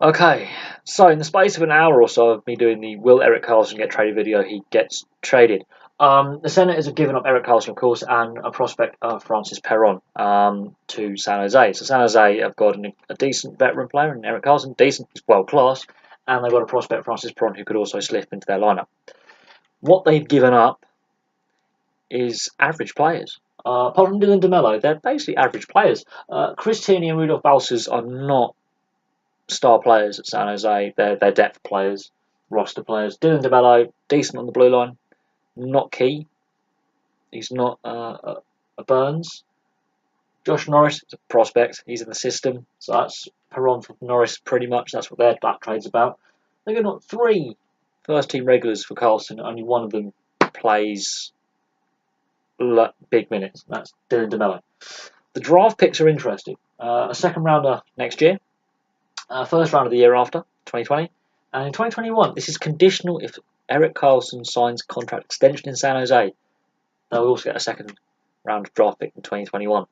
Okay, so in the space of an hour or so of me doing the will Erik Karlsson get traded video, he gets traded. The Senators have given up Erik Karlsson, of course, and a prospect, Francis Perron, to San Jose. So San Jose have got a decent veteran player in Erik Karlsson, decent, world class, and they've got a prospect, Francis Perron, who could also slip into their lineup. What they've given up is average players. Apart from Dylan DeMelo, they're basically average players. Chris Tierney and Rudolph Balcers are not star players at San Jose. They're depth players, roster players. Dylan DeMelo, decent on the blue line, not key. He's not a Burns. Josh Norris is a prospect. He's in the system, so that's Perron for Norris pretty much. That's what their back trade's about. They've got 3 first-team regulars for Karlsson. Only one of them plays big minutes. That's Dylan DeMelo. The draft picks are interesting. A second rounder next year. First round of the year after, 2020. And in 2021, this is conditional if Erik Karlsson signs contract extension in San Jose. They'll also get a second round of draft pick in 2021.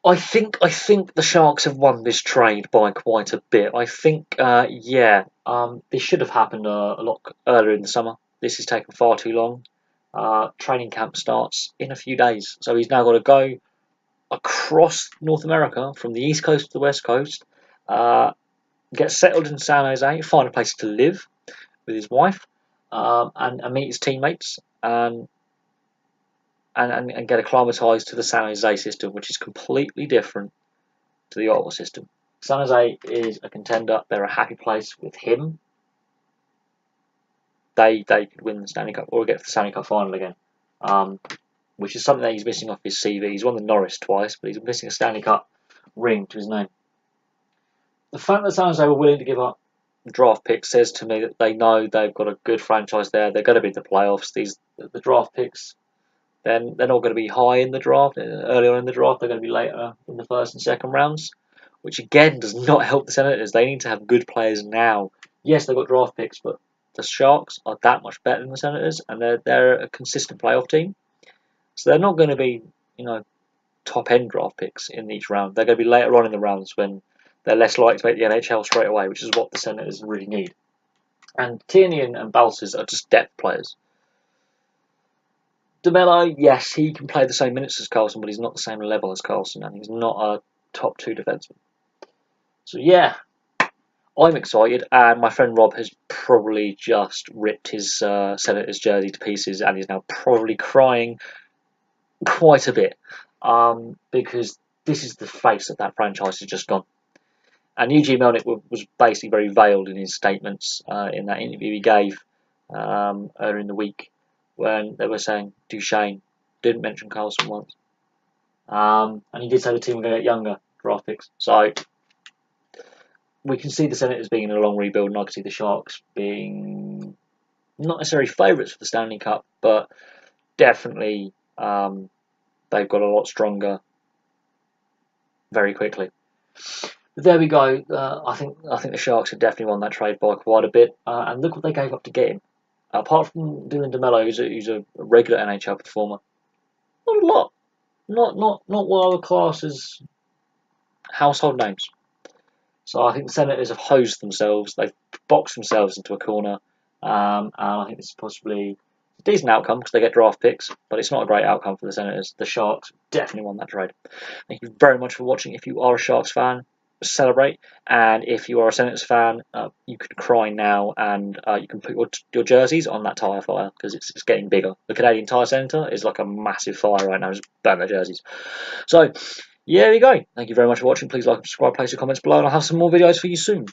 I think the Sharks have won this trade by quite a bit. I think, this should have happened a lot earlier in the summer. This has taken far too long. Training camp starts in a few days. So he's now got to go across North America from the East Coast to the West Coast. Get settled in San Jose, find a place to live with his wife, and meet his teammates, and get acclimatised to the San Jose system, which is completely different to the Ottawa system. San Jose is a contender. They're a happy place with him. They could win the Stanley Cup or get to the Stanley Cup final again, which is something that he's missing off his CV. He's won the Norris twice, but he's missing a Stanley Cup ring to his name. The fact that San Jose were willing to give up draft picks says to me that they know they've got a good franchise there. They're going to be in the playoffs. The draft picks, then they're not going to be high in the draft, early on in the draft. They're going to be later in the first and second rounds, which again does not help the Senators. They need to have good players now. Yes, they've got draft picks, but the Sharks are that much better than the Senators, and they're a consistent playoff team. So they're not going to be, top end draft picks in each round. They're going to be later on in the rounds when they're less likely to make the NHL straight away, which is what the Senators really need. And Tierney and Balcers are just depth players. DeMelo, yes, he can play the same minutes as Karlsson, but he's not the same level as Karlsson, and he's not a top 2 defenseman. So yeah, I'm excited, and my friend Rob has probably just ripped his Senators jersey to pieces, and he's now probably crying quite a bit, because this is the face that franchise has just gone. And Eugene Melnick was basically very veiled in his statements in that interview he gave earlier in the week when they were saying Duchesne, didn't mention Karlsson once. And he did say the team were going to get younger draft picks. So we can see the Senators being in a long rebuild, and I can see the Sharks being not necessarily favourites for the Stanley Cup, but definitely they've got a lot stronger very quickly. But there we go. I think the Sharks have definitely won that trade by quite a bit. And look what they gave up to get him. Apart from Dylan DeMelo, who's a regular NHL performer, not a lot. Not what I would class as household names. So I think the Senators have hosed themselves. They've boxed themselves into a corner. And I think this is possibly a decent outcome because they get draft picks, but it's not a great outcome for the Senators. The Sharks definitely won that trade. Thank you very much for watching. If you are a Sharks fan, celebrate, and if you are a Senators fan, you can cry now, and you can put your jerseys on that tyre fire because it's getting bigger. The Canadian Tire Centre is like a massive fire right now. Just burn their jerseys. So yeah, there you go. Thank you very much for watching. Please like and subscribe, place your comments below, and I'll have some more videos for you soon.